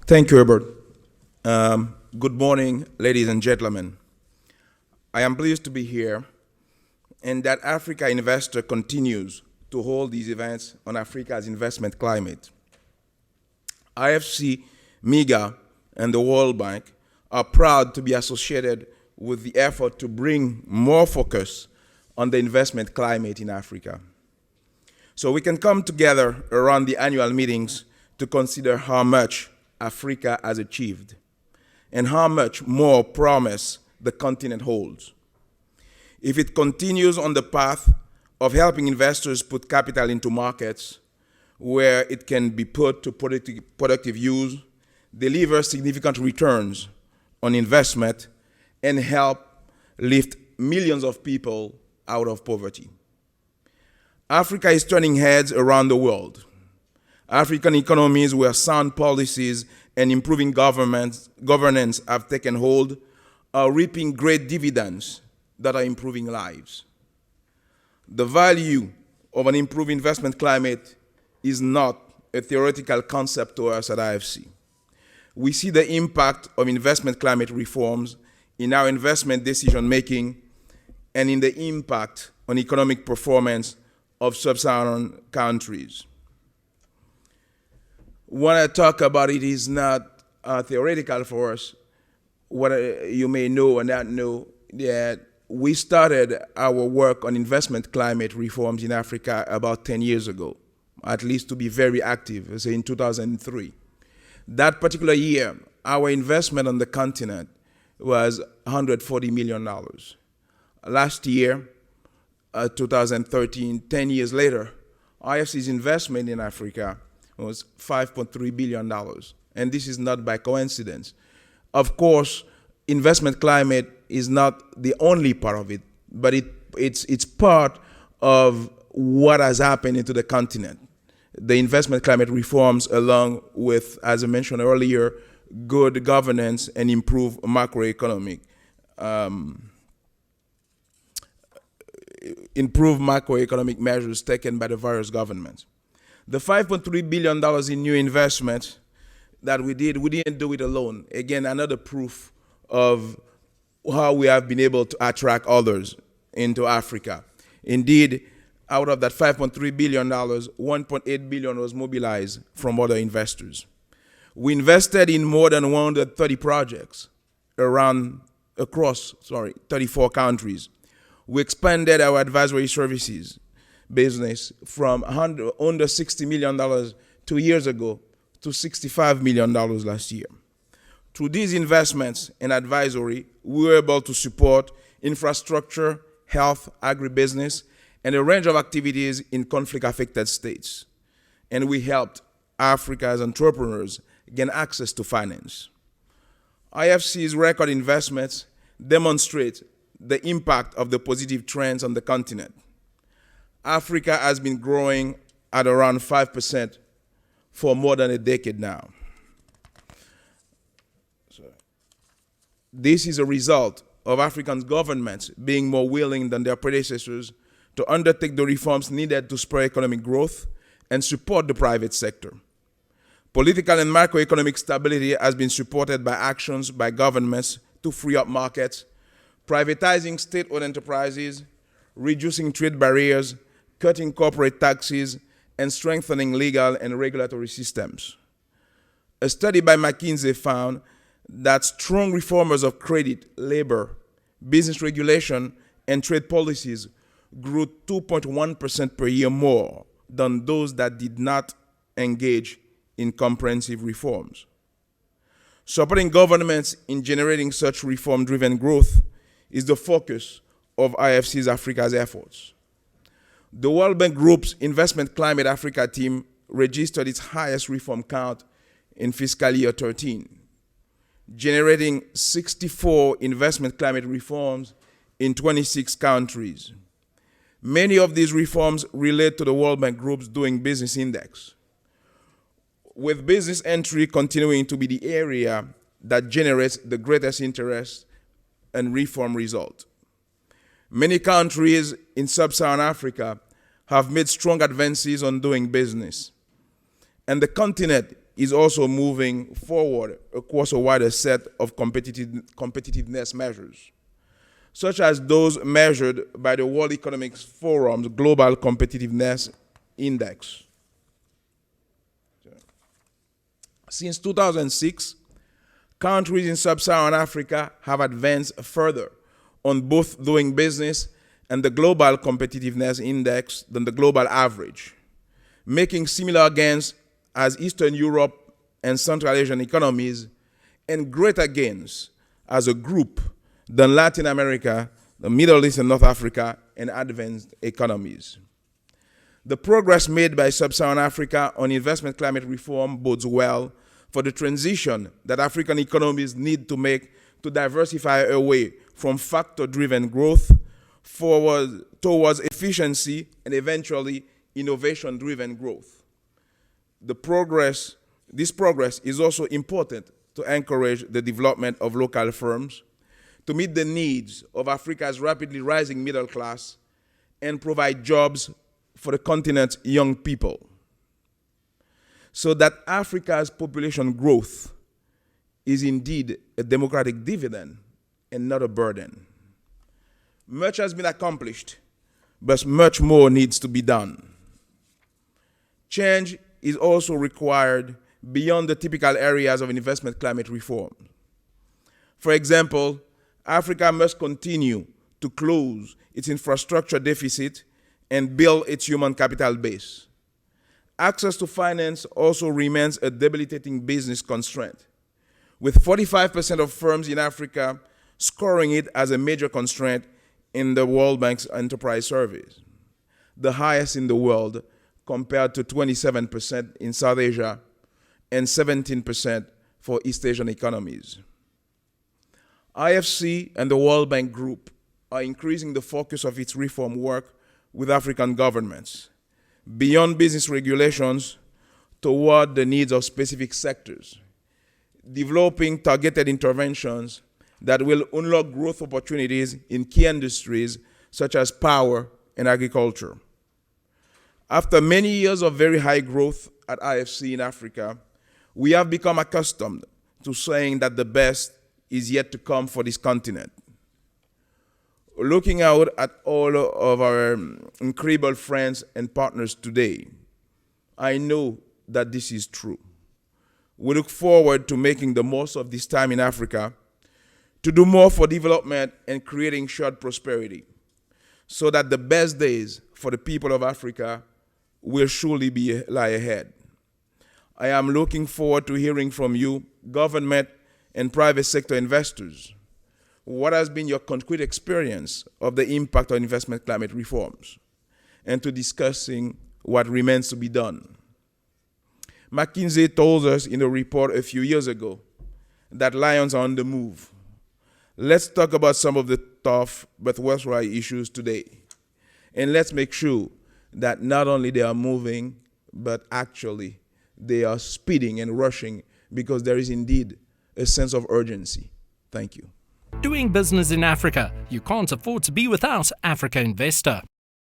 Thank you, Herbert. Good morning, ladies and gentlemen. I am pleased to be here and that Africa Investor continues to hold these events on Africa's investment climate. IFC, MIGA, and the World Bank are proud to be associated with the effort to bring more focus on the investment climate in Africa. So we can come together around the annual meetings to consider how much Africa has achieved and how much more promise the continent holds. If it continues on the path of helping investors put capital into markets where it can be put to productive use, deliver significant returns on investment, and help lift millions of people out of poverty. Africa is turning heads around the world. African economies where sound policies and improving governance have taken hold are reaping great dividends that are improving lives. The value of an improved investment climate is not a theoretical concept to us at IFC. We see the impact of investment climate reforms in our investment decision-making and in the impact on economic performance of Sub-Saharan countries. When I talk about it, is not theoretical for us. What you may know or not know, that we started our work on investment climate reforms in Africa about 10 years ago, at least to be very active, say in 2003. That particular year, our investment on the continent was $140 million. Last year, 2013, 10 years later, IFC's investment in Africa was $5.3 billion. And this is not by coincidence. Of course, investment climate is not the only part of it, but it's part of what has happened into the continent. The investment climate reforms, along with, as I mentioned earlier, good governance and improved macroeconomic measures taken by the various governments. The $5.3 billion in new investment that we didn't do it alone. Again, another proof of how we have been able to attract others into Africa. Indeed, out of that $5.3 billion, $1.8 billion was mobilized from other investors. We invested in more than 130 projects across 34 countries. We expanded our advisory services business from under $60 million 2 years ago to $65 million last year. Through these investments in advisory, we were able to support infrastructure, health, agribusiness, and a range of activities in conflict-affected states. And we helped Africa's entrepreneurs gain access to finance. IFC's record investments demonstrate the impact of the positive trends on the continent. Africa has been growing at around 5% for more than a decade now. This is a result of African governments being more willing than their predecessors to undertake the reforms needed to spur economic growth and support the private sector. Political and macroeconomic stability has been supported by actions by governments to free up markets, privatizing state-owned enterprises, reducing trade barriers, cutting corporate taxes, and strengthening legal and regulatory systems. A study by McKinsey found that strong reformers of credit, labor, business regulation, and trade policies grew 2.1% per year more than those that did not engage in comprehensive reforms. Supporting governments in generating such reform-driven growth is the focus of IFC's Africa's efforts. The World Bank Group's Investment Climate Africa team registered its highest reform count in fiscal year 13, generating 64 investment climate reforms in 26 countries. Many of these reforms relate to the World Bank Group's Doing Business Index, with business entry continuing to be the area that generates the greatest interest and reform result. Many countries in Sub-Saharan Africa have made strong advances on doing business, and the continent is also moving forward across a wider set of competitiveness measures, such as those measured by the World Economic Forum's Global Competitiveness Index. Since 2006, countries in Sub-Saharan Africa have advanced further on both doing business and the Global Competitiveness Index than the global average, making similar gains as Eastern Europe and Central Asian economies, and greater gains as a group than Latin America, the Middle East and North Africa, and advanced economies. The progress made by Sub-Saharan Africa on investment climate reform bodes well for the transition that African economies need to make to diversify away from factor-driven growth towards efficiency and eventually innovation-driven growth. This progress is also important to encourage the development of local firms, to meet the needs of Africa's rapidly rising middle class, and provide jobs for the continent's young people, so that Africa's population growth is indeed a democratic dividend and not a burden. Much has been accomplished, but much more needs to be done. Change is also required beyond the typical areas of investment climate reform. For example, Africa must continue to close its infrastructure deficit and build its human capital base. Access to finance also remains a debilitating business constraint, with 45% of firms in Africa scoring it as a major constraint in the World Bank's enterprise surveys, the highest in the world compared to 27% in South Asia and 17% for East Asian economies. IFC and the World Bank Group are increasing the focus of its reform work with African governments, beyond business regulations toward the needs of specific sectors, developing targeted interventions that will unlock growth opportunities in key industries such as power and agriculture. After many years of very high growth at IFC in Africa, we have become accustomed to saying that the best is yet to come for this continent. Looking out at all of our incredible friends and partners today, I know that this is true. We look forward to making the most of this time in Africa to do more for development and creating shared prosperity, so that the best days for the people of Africa will surely lie ahead. I am looking forward to hearing from you, government and private sector investors. What has been your concrete experience of the impact on investment climate reforms, and to discussing what remains to be done. McKinsey told us in a report a few years ago that lions are on the move. Let's talk about some of the tough but worthwhile issues today. And let's make sure that not only they are moving, but actually they are speeding and rushing, because there is indeed a sense of urgency. Thank you. Doing business in Africa. You can't afford to be without Africa Investor.